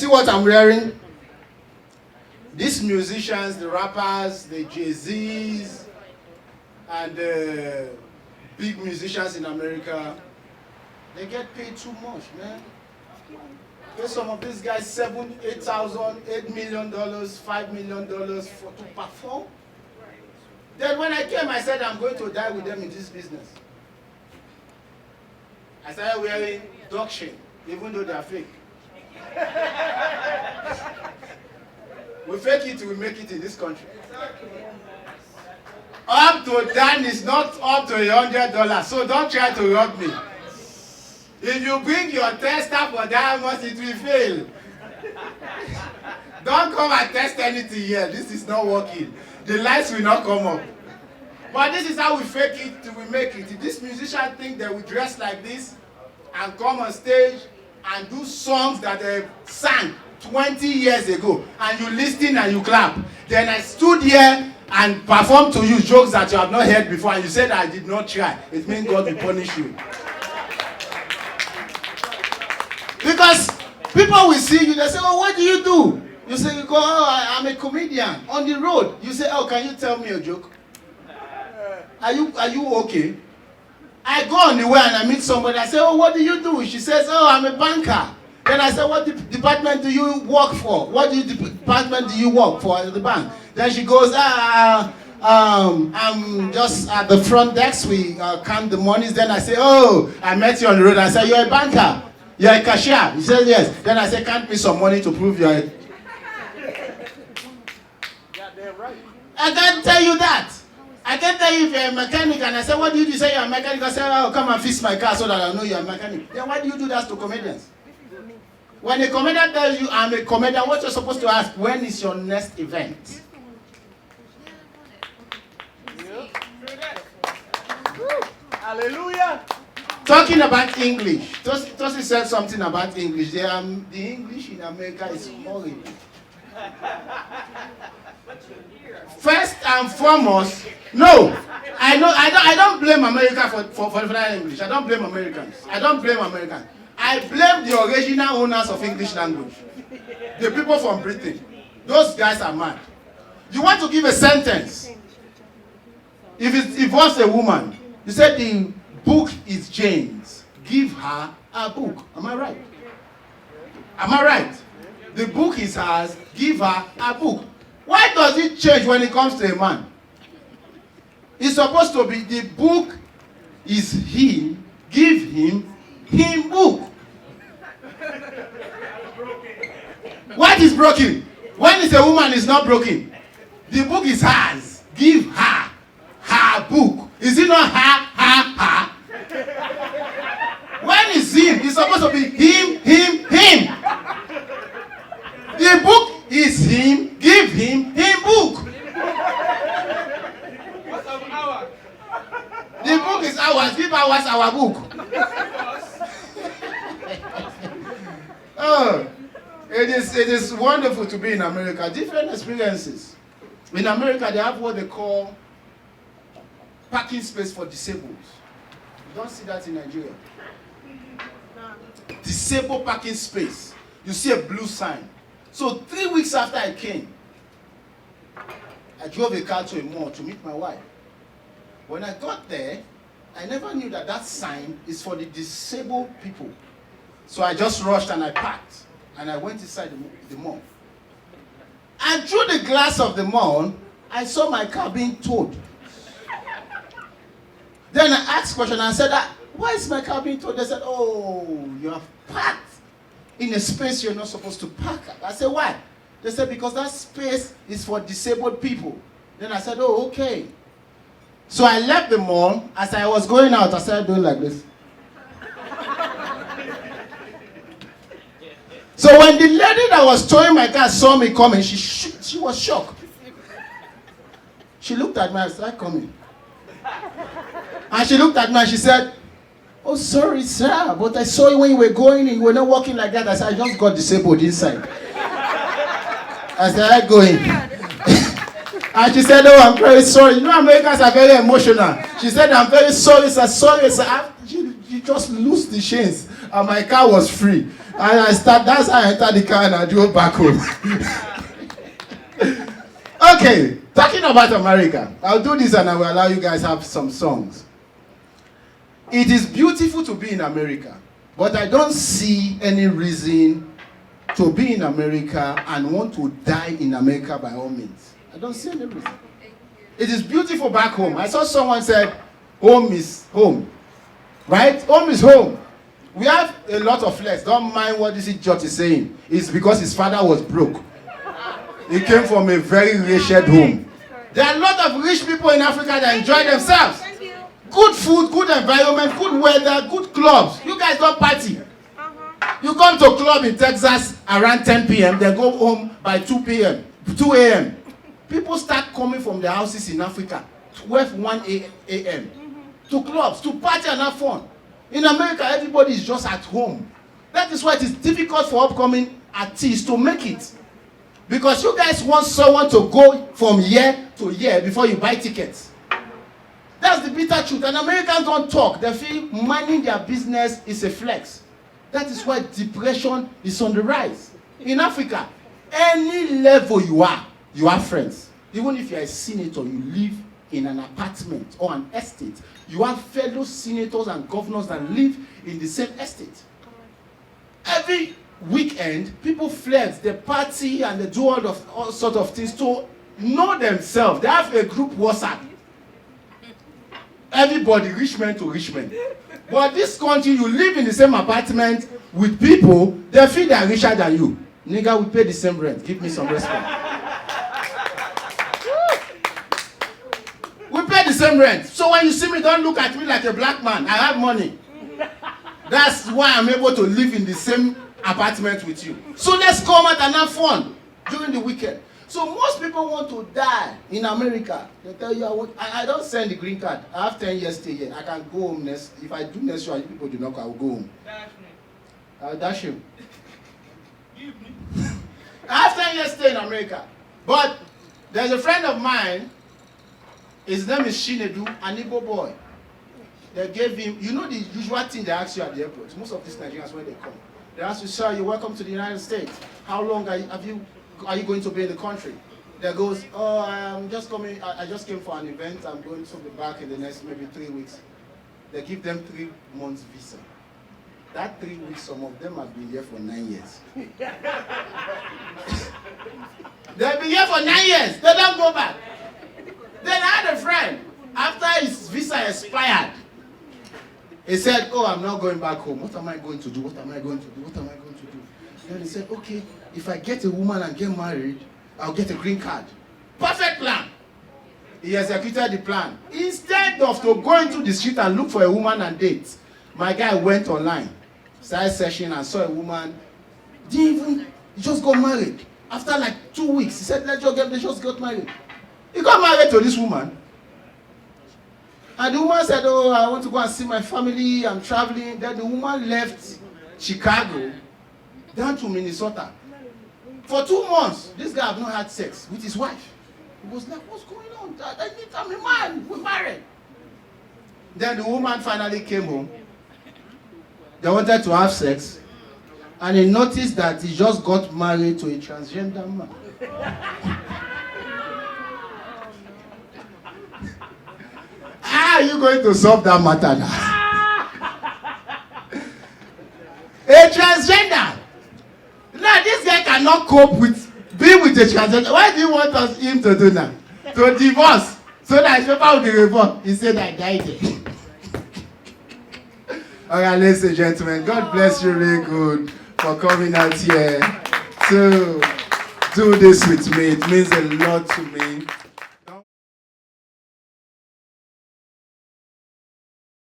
See what I'm wearing? These musicians, the rappers, the Jay-Z's, and the big musicians in America, they get paid too much, man. Pay some of these guys $7,000, $8,000, $8 million, $5 million to perform. Then when I came, I said I'm going to die with them in this business. I started wearing dog shit, even though they are fake. We fake it, we make it in this country. Up to Dan is not up to $100, so don't try to rob me. If you bring your tester for diamonds, it will fail. Don't come and test anything here. This is not working. The lights will not come up. But this is how we fake it till we make it. If this musician think they will dress like this and come on stage and do songs that they sang 20 years ago, and you listen and you clap, then I stood here and performed to you jokes that you have not heard before, and you said I did not try, it means God will punish you. Because people will see you, they say, oh, what do you do? You say, you go, oh, I'm a comedian. On the road, you say, oh, can you tell me a joke? Are you okay? I go on the way and I meet somebody, I say, oh, what do you do? She says, oh, I'm a banker. Then I say, what department do you work for? What department do you work for at the bank? Then she goes, I'm just at the front desk, we count the monies. Then I say, oh, I met you on the road. I say, you're a banker. You're a cashier. He says, yes. Then I say, count me some money to prove you're a... I can't tell you that. I can't tell you if you're a mechanic. And I say, what do you say you're a mechanic? I say, oh, come and fix my car so that I know you're a mechanic. Then why do you do that to comedians? When a comedian tells you, I'm a comedian, what you're supposed to ask, when is your next event? Hallelujah. Talking about English. Tosi said something about English. The English in America is horrible. First and foremost, no. I don't blame America for the English. I don't blame Americans. I blame the original owners of English language. The people from Britain. Those guys are mad. You want to give a sentence. If it was a woman, you said the book is Jane's. Give her a book. Am I right? Am I right? The book is hers. Give her a book. Why does it change when it comes to a man? It's supposed to be the book is him. Give him book. What is broken? When it's a woman, it's not broken. The book is hers. Give her book. Is it not her? When it's him, it's supposed to be him. The book is him. Give him book. What's our? The book is ours. Give ours our book. Oh, it is wonderful to be in America. Different experiences. In America, they have what they call parking space for disabled. You don't see that in Nigeria. Disabled parking space. You see a blue sign. So 3 weeks after I came, I drove a car to a mall to meet my wife. When I got there, I never knew that sign is for the disabled people. So I just rushed and I parked. And I went inside the mall. And through the glass of the mall, I saw my car being towed. Then I asked a question and I said, why is my car being towed? They said, oh, you have parked in a space you're not supposed to park at. I said, why? They said, because that space is for disabled people. Then I said, oh, okay. So I left the mall. As I was going out, I started doing like this. So when the lady that was towing my car saw me coming, she was shocked. She looked at me and said, coming. And she looked at me and she said, oh, sorry, sir, but I saw you when you were going and you were not walking like that. I said, I just got disabled inside. I said, I'm going. And she said, oh, I'm very sorry. You know, Americans are very emotional. She said, I'm very sorry, sir. Sorry, sir. You just lose the chains. And my car was free. That's how I entered the car and I drove back home. Okay, talking about America. I'll do this and I will allow you guys have some songs. It is beautiful to be in America, but I don't see any reason to be in America and want to die in America by all means. I don't see any reason. It is beautiful back home. I saw someone said, home is home. Right? Home is home. We have a lot of flex. Don't mind what this judge is saying. It's because his father was broke. He came from a very wretched home. There are a lot of rich people in Africa that enjoy themselves. Good food, good environment, good weather, good clubs. You guys don't party. You come to a club in Texas around 10 p.m., then go home by 2 a.m. People start coming from their houses in Africa, 1 a.m. to clubs, to party and have fun. In America, everybody is just at home. That is why it is difficult for upcoming artists to make it. Because you guys want someone to go from year to year before you buy tickets. That's the bitter truth. And Americans don't talk. They feel minding their business is a flex. That is why depression is on the rise. In Africa, any level you have friends. Even if you're a senator, you live in an apartment or an estate, you have fellow senators and governors that live in the same estate. Every weekend, people flex, they party and they do all sorts of things to know themselves. They have a group WhatsApp. Everybody, rich men to rich men. But this country, you live in the same apartment with people, they feel they're richer than you. Nigga, we pay the same rent. Give me some respect. We pay the same rent. So when you see me, don't look at me like a black man. I have money. That's why I'm able to live in the same apartment with you. So let's come out and have fun during the weekend. So most people want to die in America. They tell you, I don't send the green card. I have 10 years stay here. I can go home next. If I do next year, you people do not, I will go home. Dash me. I'll dash him. Give me. I have 10 years stay in America. But there's a friend of mine. His name is Shinedu, an Igbo boy. They gave him, you know the usual thing they ask you at the airport. Most of these Nigerians, when they come, they ask you, sir, you're welcome to the United States. How long are you going to be in the country? They goes, oh, I'm just coming, I just came for an event. I'm going to be back in the next maybe 3 weeks. They give them 3 months visa. That 3 weeks, some of them have been here for 9 years. They've been here for 9 years. They don't go back. Then I had a friend, after his visa expired, he said, oh, I'm not going back home. What am I going to do? What am I going to do? What am I going to do? Then he said, okay, if I get a woman and get married, I'll get a green card. Perfect plan. He executed the plan. Instead of to go into the street and look for a woman and date, my guy went online, started searching and saw a woman. He just got married. After like 2 weeks, he said, they just got married. He got married to this woman. And the woman said, oh, I want to go and see my family. I'm traveling. Then the woman left Chicago down to Minnesota. For 2 months, this guy have not had sex with his wife. He was like, what's going on? I'm a man. We're married. Then the woman finally came home. They wanted to have sex. And he noticed that he just got married to a transgender man. How are you going to solve that matter now? A transgender. Now this guy cannot cope with being with a transgender. Why do you want him to do now? To divorce. So that his paper will be revoked. He said I died. Alright, ladies and gentlemen, God bless you really good for coming out here to do this with me. It means a lot to me.